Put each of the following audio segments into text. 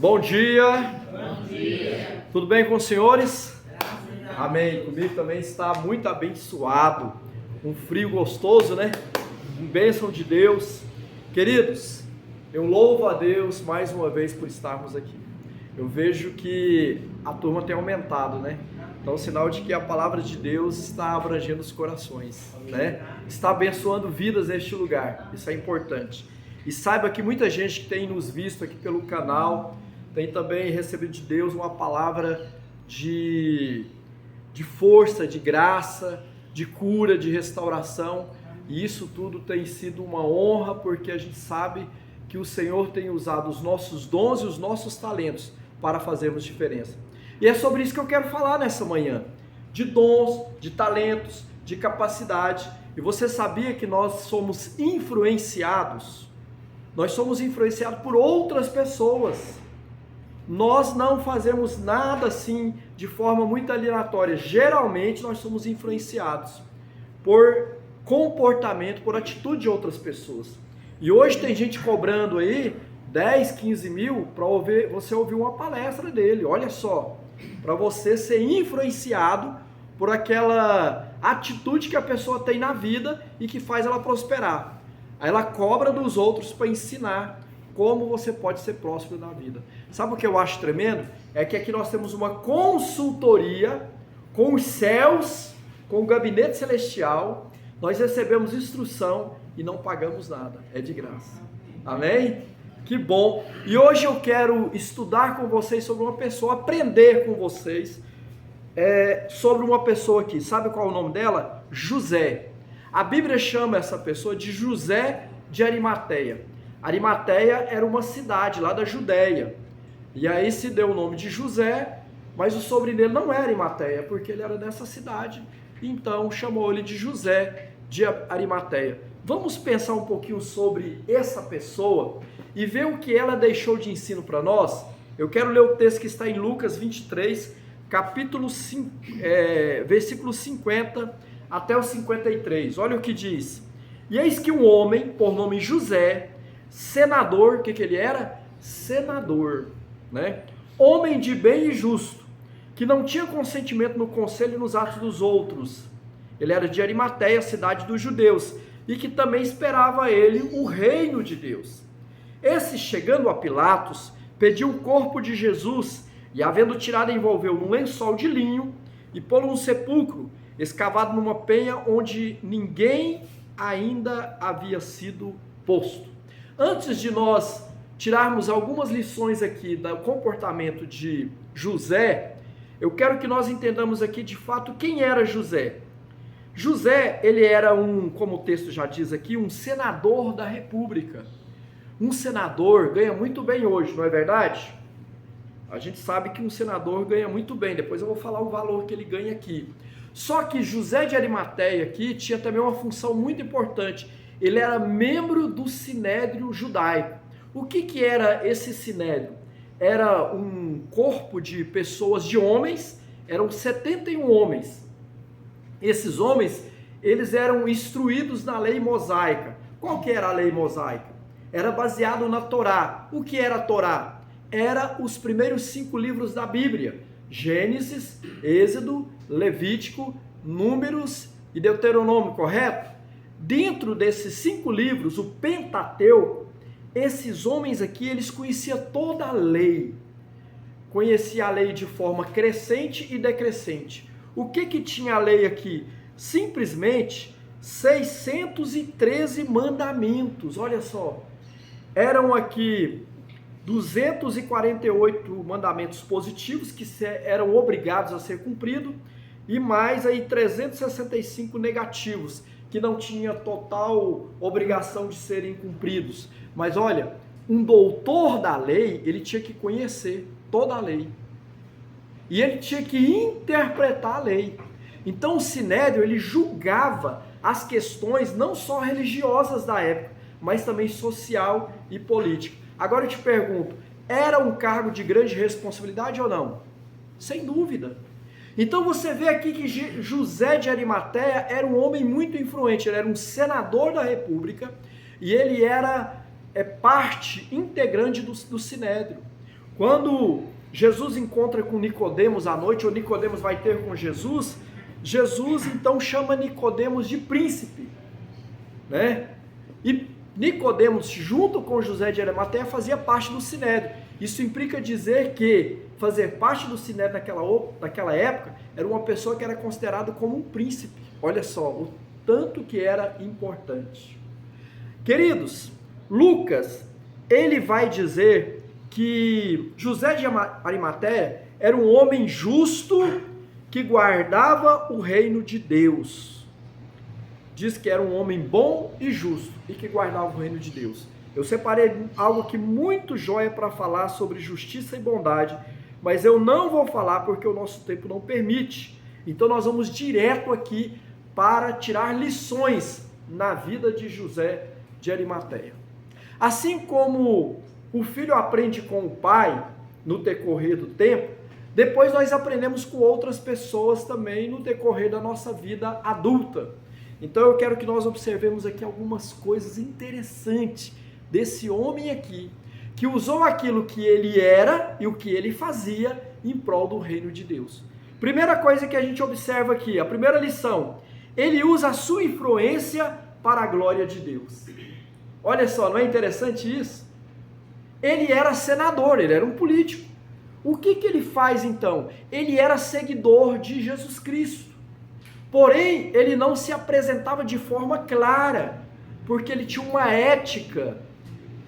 Bom dia. Bom dia. Tudo bem com os senhores? Amém. Comigo também está muito abençoado. Um frio gostoso, né? Um bênção de Deus. Queridos, eu louvo a Deus mais uma vez por estarmos aqui. Eu vejo que a turma tem aumentado, né? Então, sinal de que a palavra de Deus está abrangendo os corações, né? Está abençoando vidas neste lugar. Isso é importante. E saiba que muita gente que tem nos visto aqui pelo canal tem também recebido de Deus uma palavra de força, de graça, de cura, de restauração. E isso tudo tem sido uma honra, porque a gente sabe que o Senhor tem usado os nossos dons e os nossos talentos para fazermos diferença. E é sobre isso que eu quero falar nessa manhã, de dons, de talentos, de capacidade. E você sabia que nós somos influenciados? Nós somos influenciados por outras pessoas. Nós não fazemos nada assim de forma muito aleatória. Geralmente nós somos influenciados por comportamento, por atitude de outras pessoas. E hoje tem gente cobrando aí 10, 15 mil para você ouvir uma palestra dele. Olha só, para você ser influenciado por aquela atitude que a pessoa tem na vida e que faz ela prosperar. Aí ela cobra dos outros para ensinar como você pode ser próspero na vida. Sabe o que eu acho tremendo? É que aqui nós temos uma consultoria com os céus, com o gabinete celestial. Nós recebemos instrução e não pagamos nada, é de graça. Amém? Que bom! E hoje eu quero estudar com vocês sobre uma pessoa, aprender com vocês sobre uma pessoa aqui. Sabe qual é o nome dela? José. A Bíblia chama essa pessoa de José de Arimateia. Arimateia era uma cidade lá da Judéia. E aí se deu o nome de José, mas o sobrenome dele não era Arimateia, porque ele era dessa cidade. Então chamou ele de José de Arimateia. Vamos pensar um pouquinho sobre essa pessoa e ver o que ela deixou de ensino para nós. Eu quero ler o texto que está em Lucas 23, capítulo 5, versículo 50 até o 53. Olha o que diz. E eis que um homem, por nome José, senador, o que ele era? Senador, né? Homem de bem e justo, que não tinha consentimento no conselho e nos atos dos outros. Ele era de Arimateia, cidade dos judeus, e que também esperava ele o reino de Deus. Esse, chegando a Pilatos, pediu o corpo de Jesus, e havendo tirado, envolveu num lençol de linho, e pô-lo num sepulcro, escavado numa penha onde ninguém ainda havia sido posto. Antes de nós tirarmos algumas lições aqui do comportamento de José, eu quero que nós entendamos aqui de fato quem era José. José, ele era como o texto já diz aqui, um senador da República. Um senador ganha muito bem hoje, não é verdade? A gente sabe que um senador ganha muito bem, depois eu vou falar o valor que ele ganha aqui. Só que José de Arimateia aqui tinha também uma função muito importante. Ele era membro do Sinédrio judaico. O que era esse Sinédrio? Era um corpo de pessoas, de homens, eram 71 homens. Esses homens, eles eram instruídos na lei mosaica. Qual que era a lei mosaica? Era baseado na Torá. O que era a Torá? Era os primeiros 5 livros da Bíblia. Gênesis, Êxodo, Levítico, Números e Deuteronômio, correto? Dentro desses 5 livros, o Pentateuco, esses homens aqui, eles conheciam toda a lei. Conheciam a lei de forma crescente e decrescente. O que tinha a lei aqui? Simplesmente 613 mandamentos, olha só. Eram aqui 248 mandamentos positivos que eram obrigados a ser cumpridos e mais aí 365 negativos que não tinha total obrigação de serem cumpridos. Mas olha, um doutor da lei, ele tinha que conhecer toda a lei. E ele tinha que interpretar a lei. Então o Sinédrio, ele julgava as questões não só religiosas da época, mas também social e política. Agora eu te pergunto, era um cargo de grande responsabilidade ou não? Sem dúvida. Então você vê aqui que José de Arimateia era um homem muito influente, ele era um senador da República e ele era parte integrante do Sinédrio. Quando Jesus encontra com Nicodemos à noite, ou Nicodemos vai ter com Jesus, Jesus então chama Nicodemos de príncipe, né? E Nicodemos, junto com José de Arimateia, fazia parte do Sinédrio. Isso implica dizer que fazer parte do Sinédrio naquela época era uma pessoa que era considerada como um príncipe. Olha só, o tanto que era importante. Queridos, Lucas, ele vai dizer que José de Arimateia era um homem justo que guardava o reino de Deus. Diz que era um homem bom e justo e que guardava o reino de Deus. Eu separei algo que muito jóia para falar sobre justiça e bondade, mas eu não vou falar porque o nosso tempo não permite. Então nós vamos direto aqui para tirar lições na vida de José de Arimateia. Assim como o filho aprende com o pai no decorrer do tempo, depois nós aprendemos com outras pessoas também no decorrer da nossa vida adulta. Então eu quero que nós observemos aqui algumas coisas interessantes desse homem aqui, que usou aquilo que ele era e o que ele fazia em prol do reino de Deus. Primeira coisa que a gente observa aqui, a primeira lição, ele usa a sua influência para a glória de Deus. Olha só, não é interessante isso? Ele era senador, ele era um político. O que ele faz então? Ele era seguidor de Jesus Cristo. Porém, ele não se apresentava de forma clara, porque ele tinha uma ética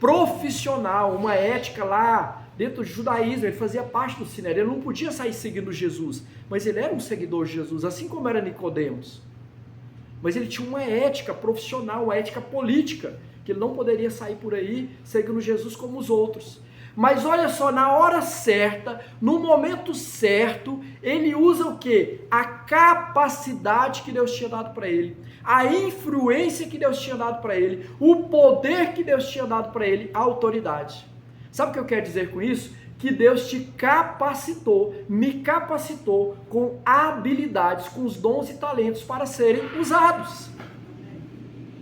profissional, uma ética lá dentro do judaísmo, ele fazia parte do Sinédrio, ele não podia sair seguindo Jesus, mas ele era um seguidor de Jesus, assim como era Nicodemos. Mas ele tinha uma ética profissional, uma ética política, que ele não poderia sair por aí seguindo Jesus como os outros. Mas olha só, na hora certa, no momento certo, ele usa o quê? A capacidade que Deus tinha dado para ele, a influência que Deus tinha dado para ele, o poder que Deus tinha dado para ele, a autoridade. Sabe o que eu quero dizer com isso? Que Deus te capacitou, me capacitou com habilidades, com os dons e talentos para serem usados.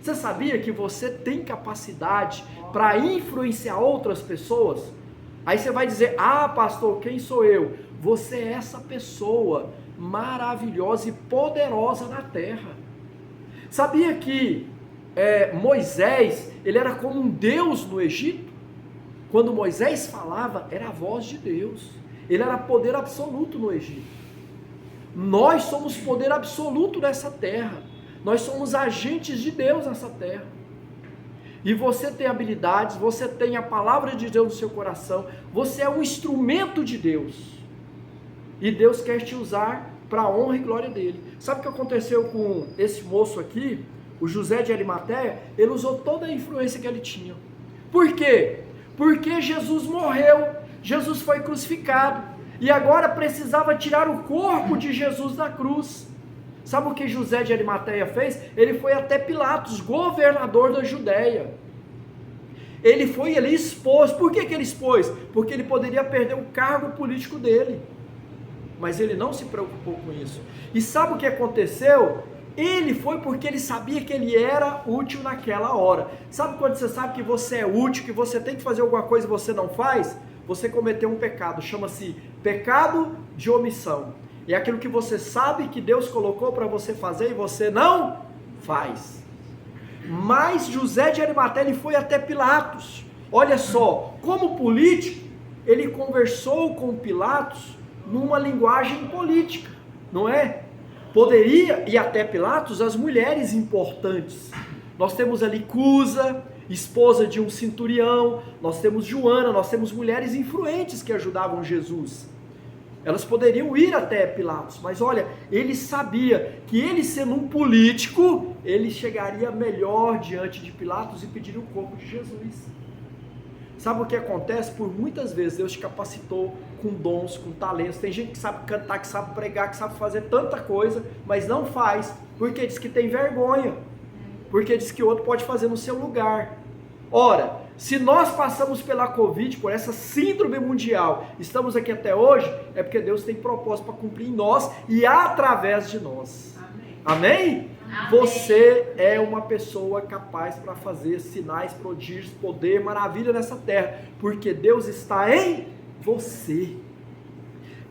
Você sabia que você tem capacidade para influenciar outras pessoas? Aí você vai dizer, pastor, quem sou eu? Você é essa pessoa maravilhosa e poderosa na terra. Sabia que Moisés, ele era como um Deus no Egito? Quando Moisés falava, era a voz de Deus. Ele era poder absoluto no Egito. Nós somos poder absoluto nessa terra. Nós somos agentes de Deus nessa terra. E você tem habilidades, você tem a palavra de Deus no seu coração, você é um instrumento de Deus. E Deus quer te usar para a honra e glória dele. Sabe o que aconteceu com esse moço aqui, o José de Arimateia? Ele usou toda a influência que ele tinha. Por quê? Porque Jesus morreu, Jesus foi crucificado, e agora precisava tirar o corpo de Jesus da cruz. Sabe o que José de Arimateia fez? Ele foi até Pilatos, governador da Judéia. Ele foi, ele expôs. Por que ele expôs? Porque ele poderia perder o cargo político dele. Mas ele não se preocupou com isso. E sabe o que aconteceu? Ele foi porque ele sabia que ele era útil naquela hora. Sabe quando você sabe que você é útil, que você tem que fazer alguma coisa e você não faz? Você cometeu um pecado, chama-se pecado de omissão. É aquilo que você sabe que Deus colocou para você fazer e você não faz. Mas José de Arimateia, ele foi até Pilatos. Olha só, como político, ele conversou com Pilatos numa linguagem política, não é? Poderia ir até Pilatos as mulheres importantes. Nós temos ali Cusa, esposa de um centurião, nós temos Joana, nós temos mulheres influentes que ajudavam Jesus. Elas poderiam ir até Pilatos, mas olha, ele sabia que ele sendo um político, ele chegaria melhor diante de Pilatos e pediria o corpo de Jesus. Sabe o que acontece? Por muitas vezes Deus te capacitou com dons, com talentos. Tem gente que sabe cantar, que sabe pregar, que sabe fazer tanta coisa, mas não faz, porque diz que tem vergonha, porque diz que o outro pode fazer no seu lugar. Ora, se nós passamos pela Covid, por essa síndrome mundial, estamos aqui até hoje, é porque Deus tem propósito para cumprir em nós e através de nós. Amém? Amém? Você é uma pessoa capaz para fazer sinais, prodígios, poder, maravilha nessa terra, porque Deus está em você.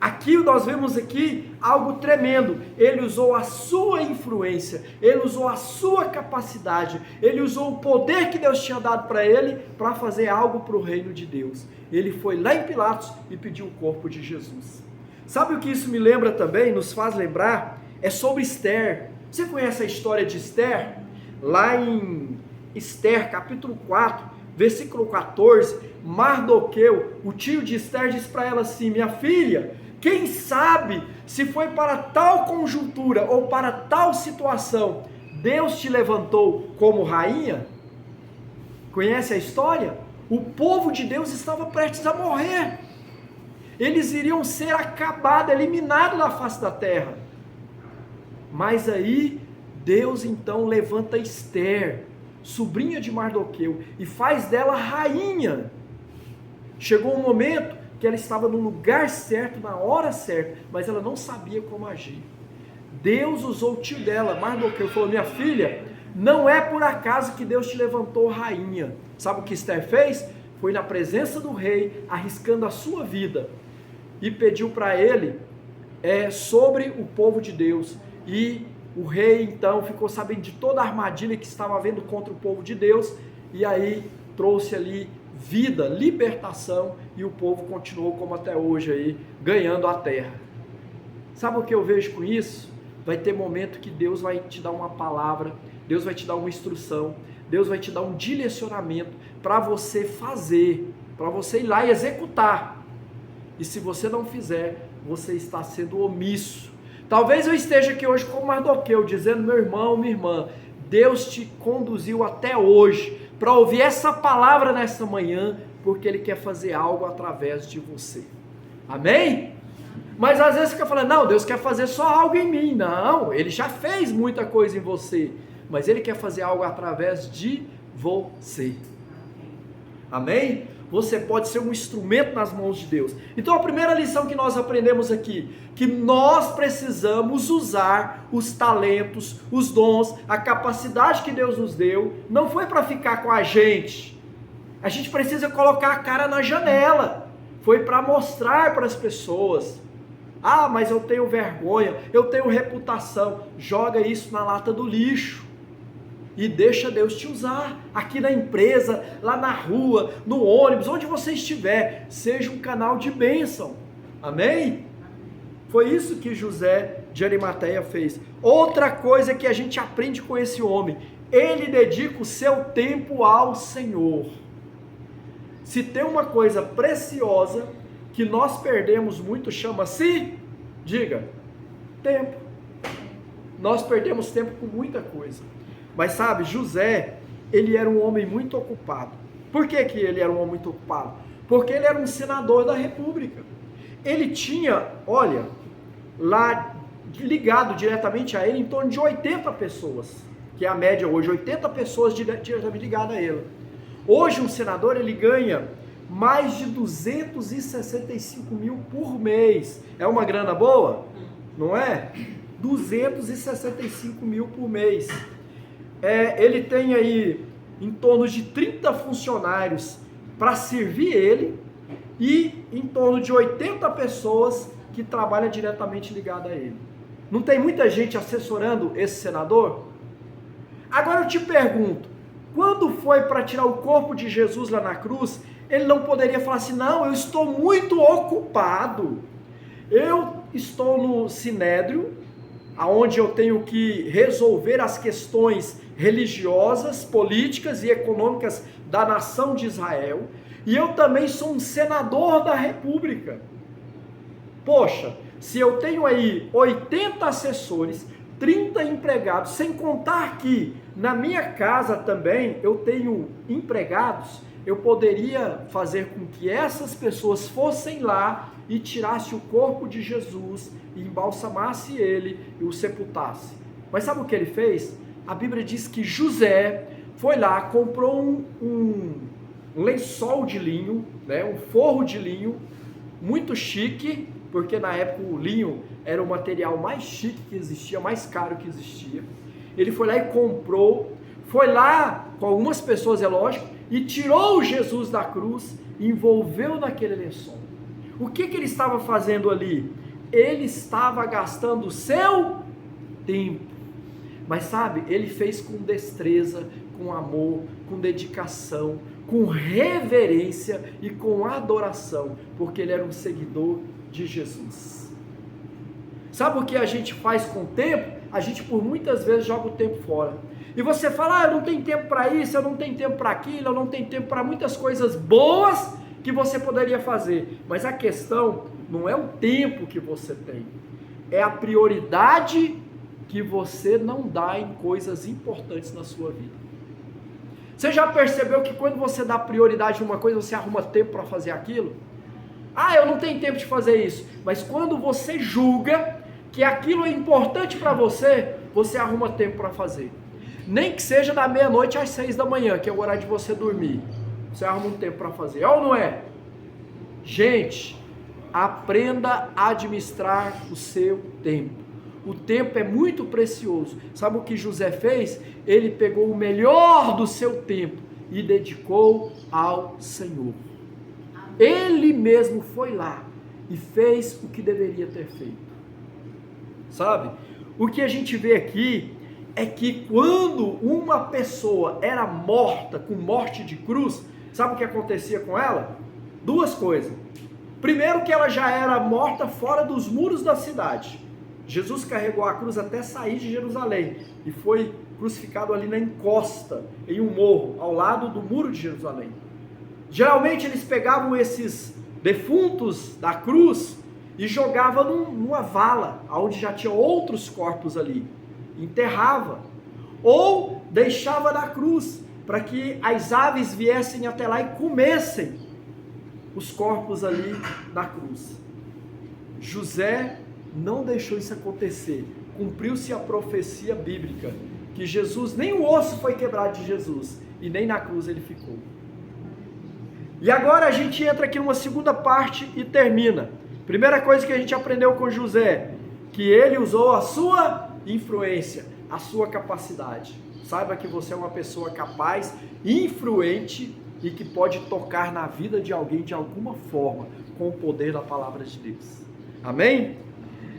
Aqui nós vemos aqui algo tremendo. Ele usou a sua influência, ele usou a sua capacidade, ele usou o poder que Deus tinha dado para ele para fazer algo para o reino de Deus. Ele foi lá em Pilatos e pediu o corpo de Jesus. Sabe o que isso me lembra também, nos faz lembrar? É sobre Esther. Você conhece a história de Esther? Lá em Esther, capítulo 4, versículo 14, Mardoqueu, o tio de Esther, diz para ela assim: minha filha, quem sabe se foi para tal conjuntura ou para tal situação, Deus te levantou como rainha? Conhece a história? O povo de Deus estava prestes a morrer. Eles iriam ser acabados, eliminados da face da terra. Mas aí, Deus então levanta Esther, sobrinha de Mardoqueu, e faz dela rainha. Chegou um momento que ela estava no lugar certo, na hora certa, mas ela não sabia como agir. Deus usou o tio dela, Mardoqueu, falou: minha filha, não é por acaso que Deus te levantou rainha. Sabe o que Esther fez? Foi na presença do rei, arriscando a sua vida, e pediu para ele sobre o povo de Deus. E o rei então ficou sabendo de toda a armadilha que estava havendo contra o povo de Deus, e aí trouxe ali vida, libertação, e o povo continuou como até hoje aí, ganhando a terra. Sabe o que eu vejo com isso? Vai ter momento que Deus vai te dar uma palavra, Deus vai te dar uma instrução, Deus vai te dar um direcionamento para você fazer, para você ir lá e executar. E se você não fizer, você está sendo omisso. Talvez eu esteja aqui hoje como Mardoqueu, dizendo: meu irmão, minha irmã, Deus te conduziu até hoje para ouvir essa palavra nessa manhã, porque Ele quer fazer algo através de você. Amém? Mas às vezes fica falando: não, Deus quer fazer só algo em mim. Não, Ele já fez muita coisa em você, mas Ele quer fazer algo através de você. Amém? Você pode ser um instrumento nas mãos de Deus. Então a primeira lição que nós aprendemos aqui, que nós precisamos usar os talentos, os dons, a capacidade que Deus nos deu, não foi para ficar com a gente precisa colocar a cara na janela, foi para mostrar para as pessoas: ah, mas eu tenho vergonha, eu tenho reputação. Joga isso na lata do lixo e deixa Deus te usar, aqui na empresa, lá na rua, no ônibus, onde você estiver, seja um canal de bênção. Amém? Foi isso que José de Arimateia fez. Outra coisa que a gente aprende com esse homem: ele dedica o seu tempo ao Senhor. Se tem uma coisa preciosa que nós perdemos muito, chama-se, diga, tempo. Nós perdemos tempo com muita coisa. Mas sabe, José, ele era um homem muito ocupado. Por que ele era um homem muito ocupado? Porque ele era um senador da república. Ele tinha, olha, lá ligado diretamente a ele, em torno de 80 pessoas, que é a média hoje, 80 pessoas diretamente ligadas a ele. Hoje um senador, ele ganha mais de 265 mil por mês. É uma grana boa? Não é? 265 mil por mês. Ele tem aí em torno de 30 funcionários para servir ele, e em torno de 80 pessoas que trabalham diretamente ligadas a ele. Não tem muita gente assessorando esse senador? Agora eu te pergunto, quando foi para tirar o corpo de Jesus lá na cruz, ele não poderia falar assim: não, eu estou muito ocupado, eu estou no Sinédrio, aonde eu tenho que resolver as questões religiosas, políticas e econômicas da nação de Israel, e eu também sou um senador da república. Poxa, se eu tenho aí 80 assessores, 30 empregados, sem contar que na minha casa também eu tenho empregados, eu poderia fazer com que essas pessoas fossem lá e tirasse o corpo de Jesus e embalsamasse ele e o sepultasse. Mas sabe o que ele fez? A Bíblia diz que José foi lá, comprou um lençol de linho, né, um forro de linho, muito chique, porque na época o linho era o material mais chique que existia, mais caro que existia. Ele foi lá e comprou, foi lá com algumas pessoas, é lógico, e tirou Jesus da cruz, envolveu naquele lençol. O que ele estava fazendo ali? Ele estava gastando o seu tempo. Mas sabe, ele fez com destreza, com amor, com dedicação, com reverência e com adoração, porque ele era um seguidor de Jesus. Sabe o que a gente faz com o tempo? A gente por muitas vezes joga o tempo fora. E você fala, eu não tenho tempo para isso, eu não tenho tempo para aquilo, eu não tenho tempo para muitas coisas boas que você poderia fazer. Mas a questão não é o tempo que você tem, é a prioridade que você não dá em coisas importantes na sua vida. Você já percebeu que quando você dá prioridade em uma coisa, você arruma tempo para fazer aquilo? Ah, eu não tenho tempo de fazer isso. Mas quando você julga que aquilo é importante para você, você arruma tempo para fazer. Nem que seja da meia-noite às 6 da manhã, que é o horário de você dormir. Você arruma um tempo para fazer. É ou não é? Gente, aprenda a administrar o seu tempo. O tempo é muito precioso. Sabe o que José fez? Ele pegou o melhor do seu tempo e dedicou ao Senhor. Ele mesmo foi lá e fez o que deveria ter feito. Sabe? O que a gente vê aqui é que quando uma pessoa era morta com morte de cruz, sabe o que acontecia com ela? Duas coisas. Primeiro, que ela já era morta fora dos muros da cidade. Jesus carregou a cruz até sair de Jerusalém e foi crucificado ali na encosta, em um morro, ao lado do muro de Jerusalém. Geralmente eles pegavam esses defuntos da cruz e jogavam numa vala, onde já tinha outros corpos ali, enterrava, ou deixava na cruz, para que as aves viessem até lá e comessem os corpos ali na cruz. José não deixou isso acontecer. Cumpriu-se a profecia bíblica, que Jesus, nem o osso foi quebrado de Jesus, e nem na cruz ele ficou. E agora a gente entra aqui numa segunda parte e termina. Primeira coisa que a gente aprendeu com José, que ele usou a sua influência, a sua capacidade. Saiba que você é uma pessoa capaz, influente e que pode tocar na vida de alguém de alguma forma, com o poder da palavra de Deus. Amém?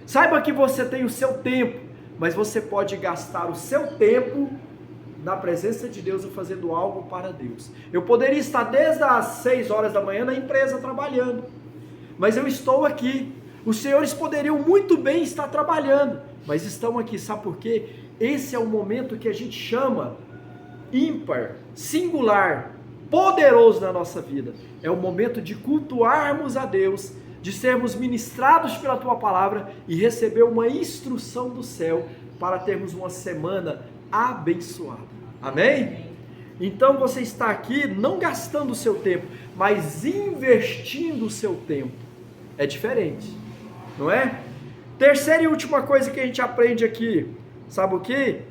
Saiba que você tem o seu tempo, mas você pode gastar o seu tempo na presença de Deus e fazendo algo para Deus. Eu poderia estar desde as 6 horas da manhã na empresa trabalhando, mas eu estou aqui. Os senhores poderiam muito bem estar trabalhando, mas estão aqui, sabe por quê? Esse é o momento que a gente chama ímpar, singular, poderoso na nossa vida. É o momento de cultuarmos a Deus, de sermos ministrados pela Tua Palavra e receber uma instrução do céu para termos uma semana abençoada. Amém? Então você está aqui não gastando o seu tempo, mas investindo o seu tempo. É diferente, não é? Terceira e última coisa que a gente aprende aqui, sabe o que?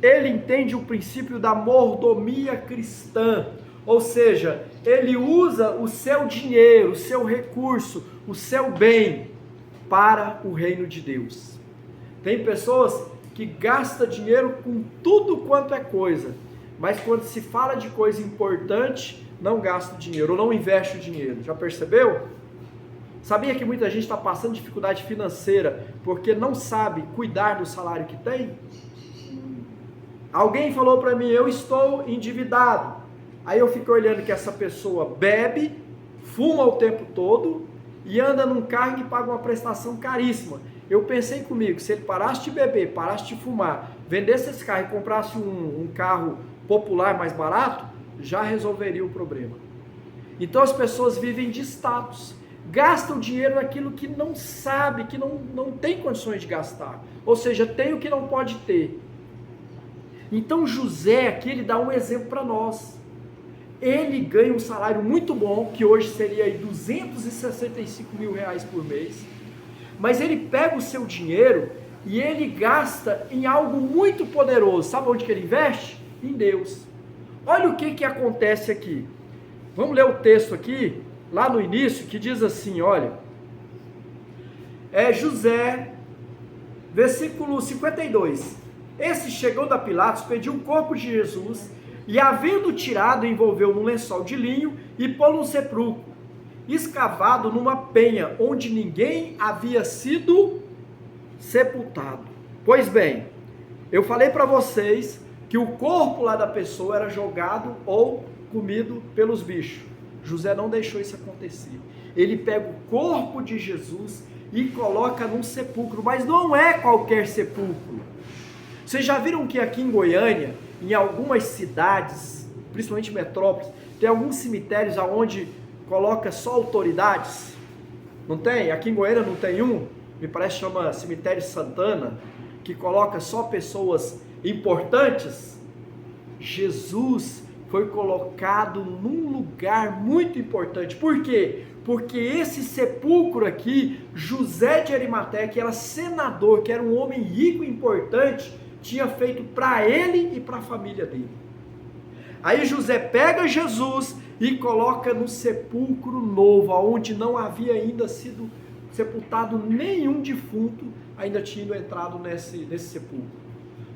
Ele entende o princípio da mordomia cristã, ou seja, ele usa o seu dinheiro, o seu recurso, o seu bem para o reino de Deus. Tem pessoas que gastam dinheiro com tudo quanto é coisa, mas quando se fala de coisa importante, não gasta o dinheiro, ou não investe o dinheiro. Já percebeu? Sabia que muita gente está passando dificuldade financeira porque não sabe cuidar do salário que tem? Alguém falou para mim, eu estou endividado. Aí eu fico olhando que essa pessoa bebe, fuma o tempo todo e anda num carro que paga uma prestação caríssima. Eu pensei comigo, se ele parasse de beber, parasse de fumar, vendesse esse carro e comprasse um carro popular mais barato, já resolveria o problema. Então as pessoas vivem de status, gastam dinheiro naquilo que não sabe, que não tem condições de gastar, ou seja, tem o que não pode ter. Então José aqui, ele dá um exemplo para nós. Ele ganha um salário muito bom, que hoje seria aí 265 mil reais por mês, mas ele pega o seu dinheiro e ele gasta em algo muito poderoso. Sabe onde que ele investe? Em Deus. Olha o que acontece aqui. Vamos ler o texto aqui, lá no início, que diz assim, olha, José, versículo 52, esse chegando a Pilatos, pediu o corpo de Jesus, e havendo tirado, envolveu num lençol de linho, e pô-lo num sepulcro, escavado numa penha onde ninguém havia sido sepultado. Pois bem, eu falei para vocês que o corpo lá da pessoa era jogado ou comido pelos bichos. José não deixou isso acontecer. Ele pega o corpo de Jesus e coloca num sepulcro, mas não é qualquer sepulcro. Vocês já viram que aqui em Goiânia, em algumas cidades, principalmente metrópoles, tem alguns cemitérios onde coloca só autoridades? Não tem? Aqui em Goiânia não tem um? Me parece que chama Cemitério Santana, que coloca só pessoas importantes. Jesus foi colocado num lugar muito importante. Por quê? Porque esse sepulcro aqui, José de Arimateia, que era senador, que era um homem rico e importante, tinha feito para ele e para a família dele. Aí José pega Jesus e coloca no sepulcro novo, onde não havia ainda sido sepultado nenhum defunto, ainda tinha entrado nesse sepulcro.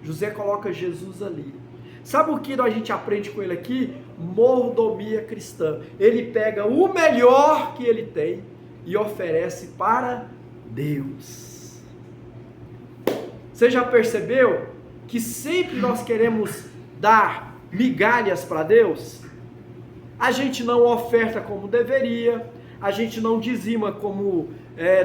José coloca Jesus ali. Sabe o que a gente aprende com ele aqui? Mordomia cristã. Ele pega o melhor que ele tem e oferece para Deus. Você já percebeu que sempre nós queremos dar migalhas para Deus? A gente não oferta como deveria, a gente não dizima como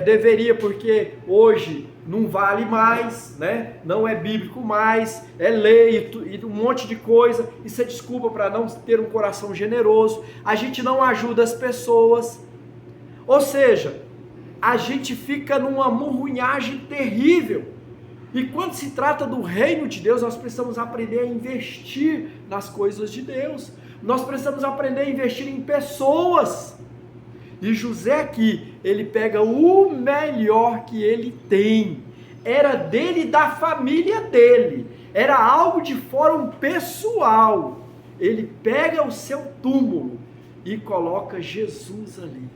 deveria, porque hoje não vale mais, né? Não é bíblico mais, é lei e um monte de coisa. Isso é desculpa para não ter um coração generoso. A gente não ajuda as pessoas, ou seja, a gente fica numa murrunhagem terrível. E quando se trata do reino de Deus, nós precisamos aprender a investir nas coisas de Deus. Nós precisamos aprender a investir em pessoas. E José aqui, ele pega o melhor que ele tem. Era dele e da família dele. Era algo de fórum pessoal. Ele pega o seu túmulo e coloca Jesus ali.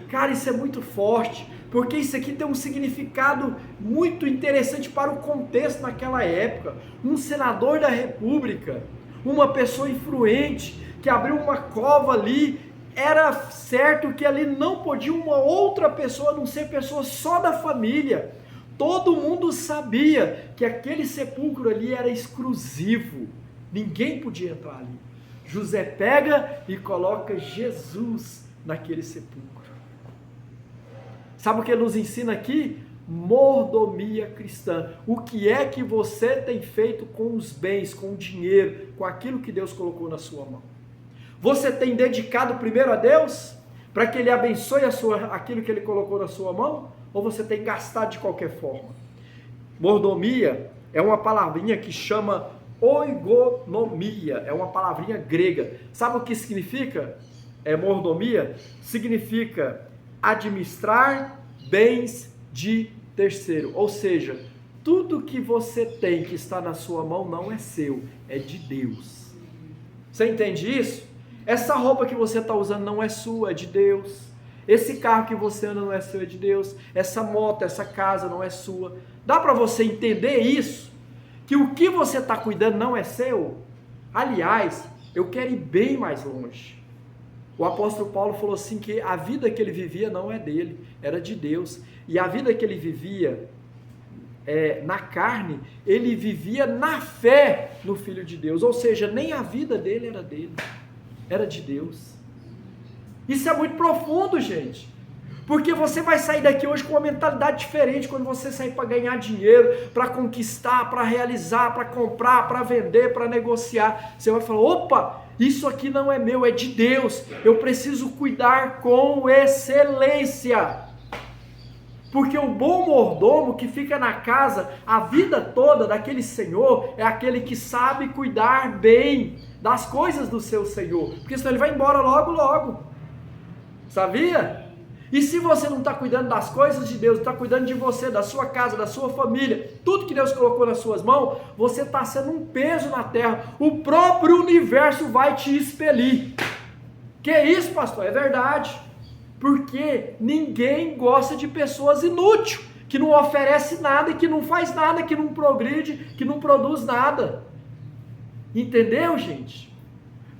Cara, isso é muito forte, porque isso aqui tem um significado muito interessante para o contexto naquela época. Um senador da república, uma pessoa influente, que abriu uma cova ali, era certo que ali não podia uma outra pessoa, a não ser pessoa só da família. Todo mundo sabia que aquele sepulcro ali era exclusivo, ninguém podia entrar ali. José pega e coloca Jesus naquele sepulcro. Sabe o que ele nos ensina aqui? Mordomia cristã. O que é que você tem feito com os bens, com o dinheiro, com aquilo que Deus colocou na sua mão? Você tem dedicado primeiro a Deus, para que Ele abençoe aquilo que Ele colocou na sua mão? Ou você tem gastado de qualquer forma? Mordomia é uma palavrinha que chama oikonomia, é uma palavrinha grega. Sabe o que significa? Mordomia? Significa administrar bens de terceiro, ou seja, tudo que você tem que está na sua mão não é seu, é de Deus. Você entende isso? Essa roupa que você está usando não é sua, é de Deus. Esse carro que você anda não é seu, é de Deus. Essa moto, essa casa não é sua. Dá para você entender isso? Que o que você está cuidando não é seu? Aliás, eu quero ir bem mais longe. O apóstolo Paulo falou assim que a vida que ele vivia não é dele, era de Deus. E a vida que ele vivia na carne, ele vivia na fé no Filho de Deus. Ou seja, nem a vida dele era dele, era de Deus. Isso é muito profundo, gente. Porque você vai sair daqui hoje com uma mentalidade diferente quando você sair para ganhar dinheiro, para conquistar, para realizar, para comprar, para vender, para negociar. Você vai falar, opa, isso aqui não é meu, é de Deus. Eu preciso cuidar com excelência. Porque o bom mordomo que fica na casa a vida toda daquele senhor é aquele que sabe cuidar bem das coisas do seu senhor. Porque senão ele vai embora logo, logo. Sabia? E se você não está cuidando das coisas de Deus, está cuidando de você, da sua casa, da sua família, tudo que Deus colocou nas suas mãos, você está sendo um peso na terra. O próprio universo vai te expelir. Que isso, pastor? É verdade. Porque ninguém gosta de pessoas inúteis, que não oferece nada e que não faz nada, que não progride, que não produz nada. Entendeu, gente?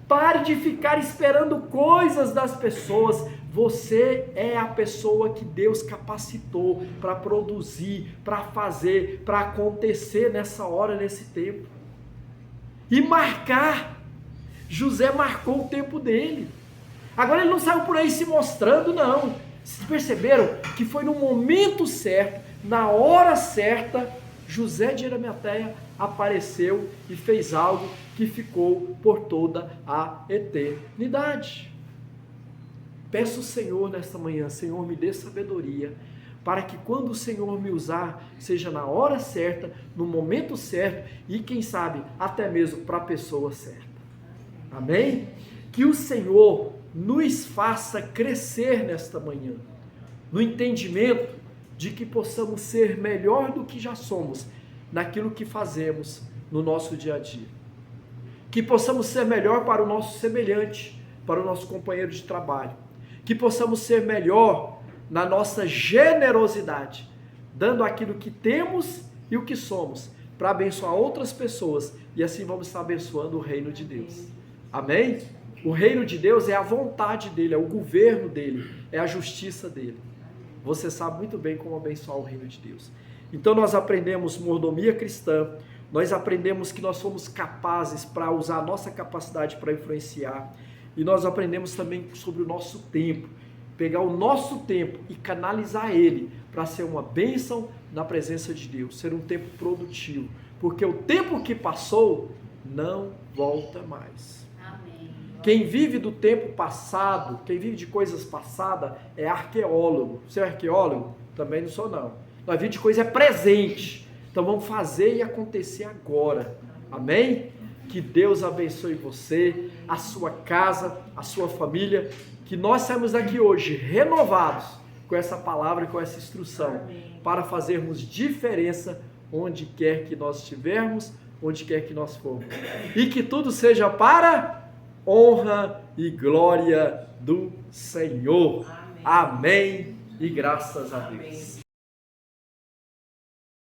Pare de ficar esperando coisas das pessoas. Você é a pessoa que Deus capacitou para produzir, para fazer, para acontecer nessa hora, nesse tempo. E marcar. José marcou o tempo dele. Agora ele não saiu por aí se mostrando, não. Vocês perceberam que foi no momento certo, na hora certa, José de Arimateia apareceu e fez algo que ficou por toda a eternidade. Peço ao Senhor nesta manhã, Senhor, me dê sabedoria, para que quando o Senhor me usar, seja na hora certa, no momento certo e quem sabe até mesmo para a pessoa certa. Amém? Que o Senhor nos faça crescer nesta manhã, no entendimento de que possamos ser melhor do que já somos, naquilo que fazemos no nosso dia a dia. Que possamos ser melhor para o nosso semelhante, para o nosso companheiro de trabalho. Que possamos ser melhor na nossa generosidade, dando aquilo que temos e o que somos, para abençoar outras pessoas, e assim vamos estar abençoando o reino de Deus. Amém? O reino de Deus é a vontade dele, é o governo dele, é a justiça dele. Você sabe muito bem como abençoar o reino de Deus. Então nós aprendemos mordomia cristã, nós aprendemos que nós somos capazes para usar a nossa capacidade para influenciar, e nós aprendemos também sobre o nosso tempo, pegar o nosso tempo e canalizar ele para ser uma bênção na presença de Deus, ser um tempo produtivo, porque o tempo que passou não volta mais. Amém. Quem vive do tempo passado, quem vive de coisas passadas é arqueólogo. Você é arqueólogo? Também não sou não. Nós vivemos de coisa presente, então vamos fazer e acontecer agora. Amém? Que Deus abençoe você, a sua casa, a sua família, que nós saímos daqui hoje renovados com essa palavra e com essa instrução, para fazermos diferença onde quer que nós estivermos, onde quer que nós formos. E que tudo seja para honra e glória do Senhor. Amém. E graças a Deus.